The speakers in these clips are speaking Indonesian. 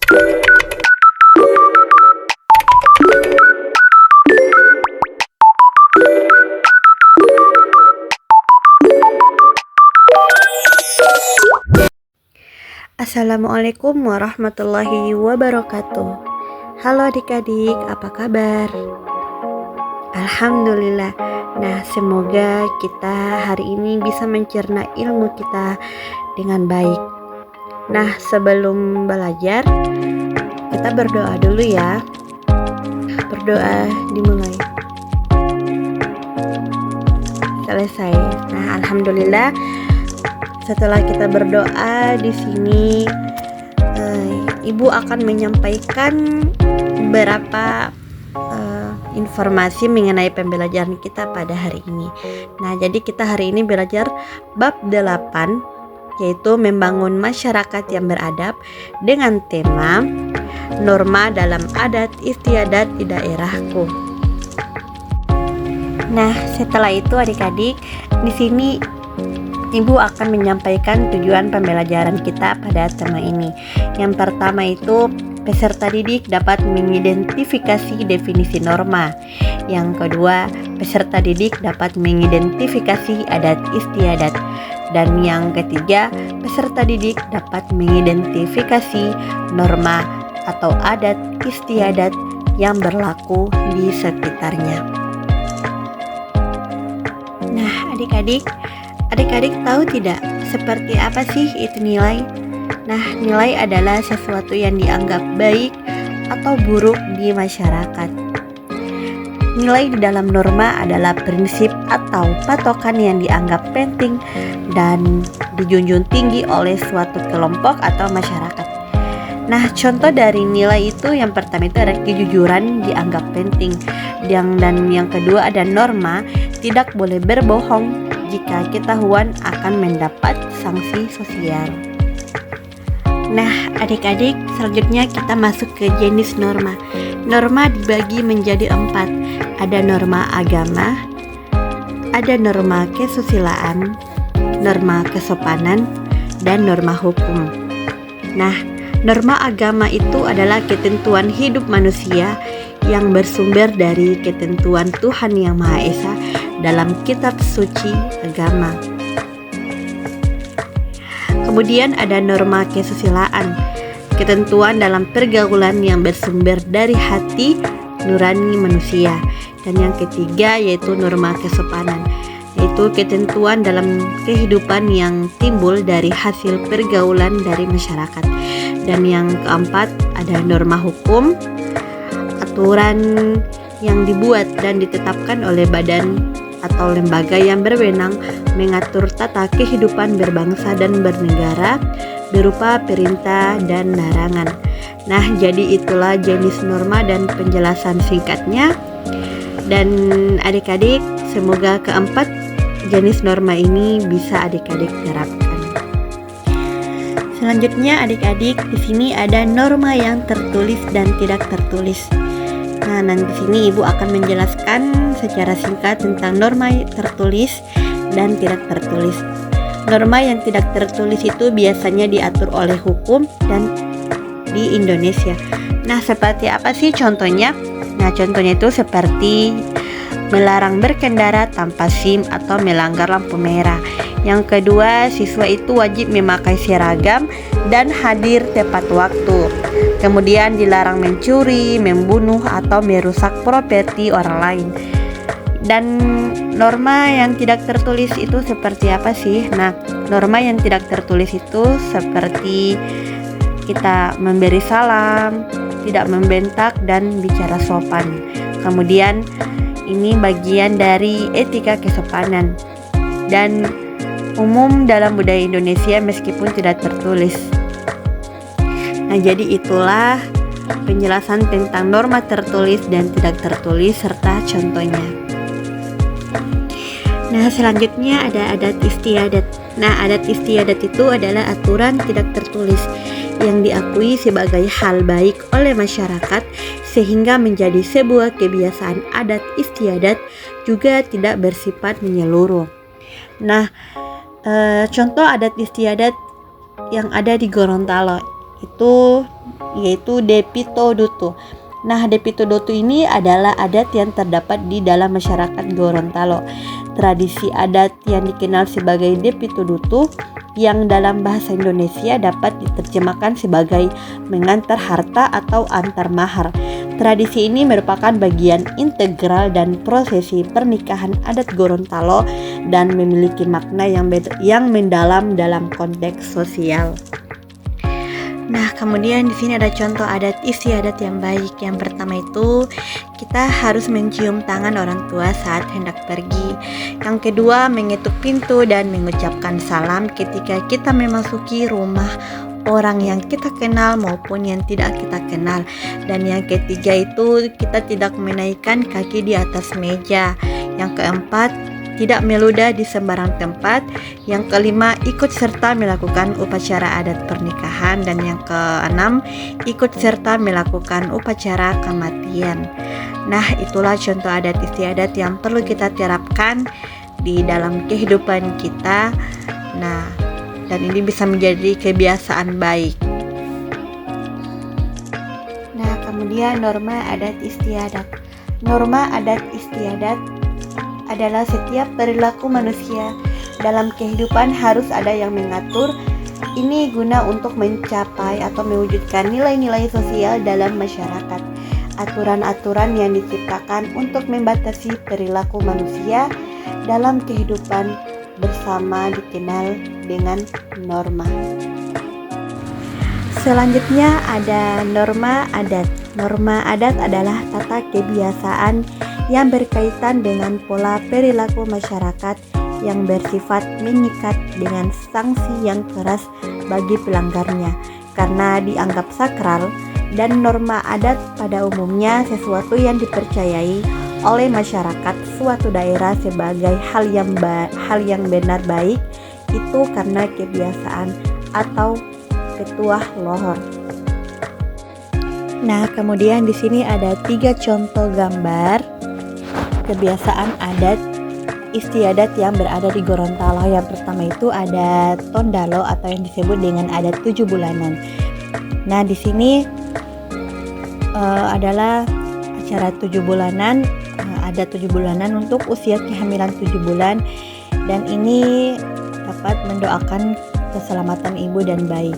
Assalamualaikum warahmatullahi wabarakatuh. Halo adik-adik, apa kabar? Alhamdulillah. Nah, semoga kita hari ini bisa mencerna ilmu kita dengan baik. Nah, sebelum belajar, kita berdoa dulu ya. Berdoa dimulai. Selesai. Nah, alhamdulillah. Setelah kita berdoa di sini, Ibu akan menyampaikan beberapa informasi mengenai pembelajaran kita pada hari ini. Nah, jadi kita hari ini belajar bab 8, yaitu membangun masyarakat yang beradab dengan tema norma dalam adat istiadat di daerahku. Nah, setelah itu adik-adik, di sini Ibu akan menyampaikan tujuan pembelajaran kita pada tema ini. Yang pertama itu, peserta didik dapat mengidentifikasi definisi norma. Yang kedua, peserta didik dapat mengidentifikasi adat istiadat. Dan yang ketiga, peserta didik dapat mengidentifikasi norma atau adat istiadat yang berlaku di sekitarnya. Nah, adik-adik tahu tidak seperti apa sih itu nilai? Nah, nilai adalah sesuatu yang dianggap baik atau buruk di masyarakat. Nilai di dalam norma adalah prinsip atau patokan yang dianggap penting dan dijunjung tinggi oleh suatu kelompok atau masyarakat. Nah, contoh dari nilai itu yang pertama itu ada kejujuran dianggap penting. Dan yang kedua ada norma, tidak boleh berbohong. Jika ketahuan akan mendapat sanksi sosial. Nah, adik-adik, selanjutnya kita masuk ke jenis norma. Norma dibagi menjadi 4. Ada norma agama, ada norma kesusilaan, norma kesopanan, dan norma hukum. Nah, norma agama itu adalah ketentuan hidup manusia yang bersumber dari ketentuan Tuhan Yang Maha Esa dalam kitab suci agama. Kemudian ada norma kesusilaan, ketentuan dalam pergaulan yang bersumber dari hati nurani manusia. Dan yang ketiga yaitu norma kesopanan, yaitu ketentuan dalam kehidupan yang timbul dari hasil pergaulan dari masyarakat. Dan yang keempat ada norma hukum, aturan yang dibuat dan ditetapkan oleh badan atau lembaga yang berwenang mengatur tata kehidupan berbangsa dan bernegara berupa perintah dan larangan. Nah, jadi itulah jenis norma dan penjelasan singkatnya. Dan adik-adik, semoga keempat jenis norma ini bisa adik-adik terapkan. Selanjutnya adik-adik, di sini ada norma yang tertulis dan tidak tertulis. Nah, nanti sini Ibu akan menjelaskan secara singkat tentang norma tertulis dan tidak tertulis. Norma yang tidak tertulis itu biasanya diatur oleh hukum dan di Indonesia. Nah, seperti apa sih contohnya? Nah, contohnya itu seperti melarang berkendara tanpa SIM atau melanggar lampu merah. Yang kedua, siswa itu wajib memakai seragam dan hadir tepat waktu. Kemudian dilarang mencuri, membunuh, atau merusak properti orang lain. Dan norma yang tidak tertulis itu seperti apa sih? Nah, norma yang tidak tertulis itu seperti kita memberi salam, tidak membentak, dan bicara sopan. Kemudian ini bagian dari etika kesopanan dan umum dalam budaya Indonesia meskipun tidak tertulis. Nah, jadi itulah penjelasan tentang norma tertulis dan tidak tertulis serta contohnya. Nah, selanjutnya ada adat istiadat. Nah, adat istiadat itu adalah aturan tidak tertulis yang diakui sebagai hal baik oleh masyarakat sehingga menjadi sebuah kebiasaan adat istiadat, juga tidak bersifat menyeluruh. Nah, contoh adat istiadat yang ada di Gorontalo itu yaitu Depito Dutu. Nah, Depito Dutu ini adalah adat yang terdapat di dalam masyarakat Gorontalo. Tradisi adat yang dikenal sebagai Depito Dutu yang dalam bahasa Indonesia dapat diterjemahkan sebagai mengantar harta atau antar mahar. Tradisi ini merupakan bagian integral dan prosesi pernikahan adat Gorontalo dan memiliki makna yang mendalam dalam konteks sosial. Nah, kemudian di sini ada contoh adat istiadat yang baik. Yang pertama itu kita harus mencium tangan orang tua saat hendak pergi. Yang kedua, mengetuk pintu dan mengucapkan salam ketika kita memasuki rumah orang yang kita kenal maupun yang tidak kita kenal. Dan yang ketiga itu kita tidak menaikkan kaki di atas meja. Yang keempat, tidak meludah di sembarang tempat. Yang kelima, ikut serta melakukan upacara adat pernikahan. Dan yang keenam, ikut serta melakukan upacara kematian. Nah, itulah contoh adat istiadat yang perlu kita terapkan di dalam kehidupan kita. Nah, dan ini bisa menjadi kebiasaan baik. Nah, kemudian norma adat istiadat. Norma adat istiadat adalah setiap perilaku manusia dalam kehidupan harus ada yang mengatur. Ini guna untuk mencapai atau mewujudkan nilai-nilai sosial dalam masyarakat. Aturan-aturan yang diciptakan untuk membatasi perilaku manusia dalam kehidupan bersama dikenal dengan norma. Selanjutnya ada norma adat. Norma adat adalah tata kebiasaan yang berkaitan dengan pola perilaku masyarakat yang bersifat mengikat dengan sanksi yang keras bagi pelanggarnya karena dianggap sakral. Dan norma adat pada umumnya sesuatu yang dipercayai oleh masyarakat suatu daerah sebagai hal yang benar baik itu karena kebiasaan atau petuah lohor. Nah, kemudian di sini ada 3 contoh gambar kebiasaan adat istiadat yang berada di Gorontalo. Yang pertama itu ada Tondalo atau yang disebut dengan adat 7 bulanan. Nah, di sini adalah acara 7 bulanan, ada 7 bulanan untuk usia kehamilan 7 bulan, dan ini dapat mendoakan keselamatan ibu dan bayi.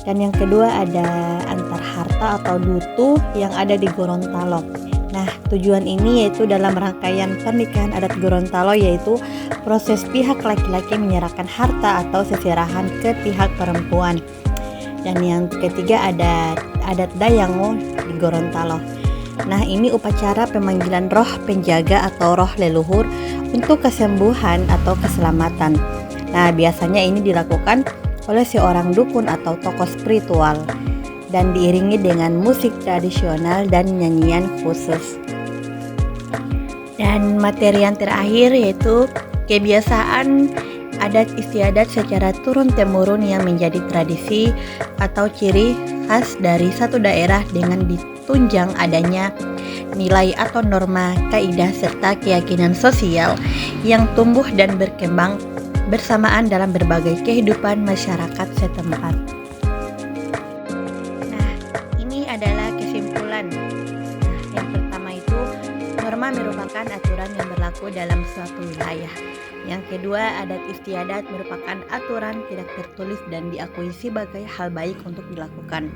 Dan yang kedua ada antar harta atau dutu yang ada di Gorontalo. Nah, tujuan ini yaitu dalam rangkaian pernikahan adat Gorontalo, yaitu proses pihak laki-laki menyerahkan harta atau seserahan ke pihak perempuan. Dan yang ketiga ada adat Dayango di Gorontalo. Nah, ini upacara pemanggilan roh penjaga atau roh leluhur untuk kesembuhan atau keselamatan. Nah, biasanya ini dilakukan oleh seorang dukun atau tokoh spiritual dan diiringi dengan musik tradisional dan nyanyian khusus. Dan materi yang terakhir yaitu kebiasaan adat istiadat secara turun-temurun yang menjadi tradisi atau ciri khas dari satu daerah dengan ditunjang adanya nilai atau norma, kaidah serta keyakinan sosial yang tumbuh dan berkembang bersamaan dalam berbagai kehidupan masyarakat setempat. Nah, ini adalah kesimpulan. Nah, yang pertama itu norma merupakan aturan yang berlaku dalam suatu wilayah. Yang kedua, adat istiadat merupakan aturan tidak tertulis dan diakui sebagai hal baik untuk dilakukan.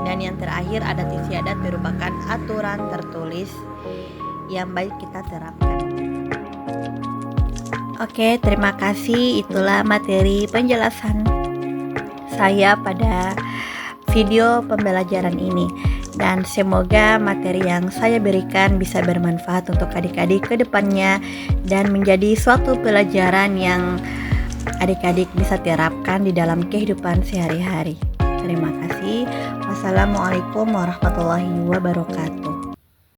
Dan yang terakhir, adat istiadat merupakan aturan tertulis yang baik kita terapkan. Oke, terima kasih. Itulah materi penjelasan saya pada video pembelajaran ini. Dan semoga materi yang saya berikan bisa bermanfaat untuk adik-adik ke depannya dan menjadi suatu pelajaran yang adik-adik bisa terapkan di dalam kehidupan sehari-hari. Terima kasih. Wassalamualaikum warahmatullahi wabarakatuh.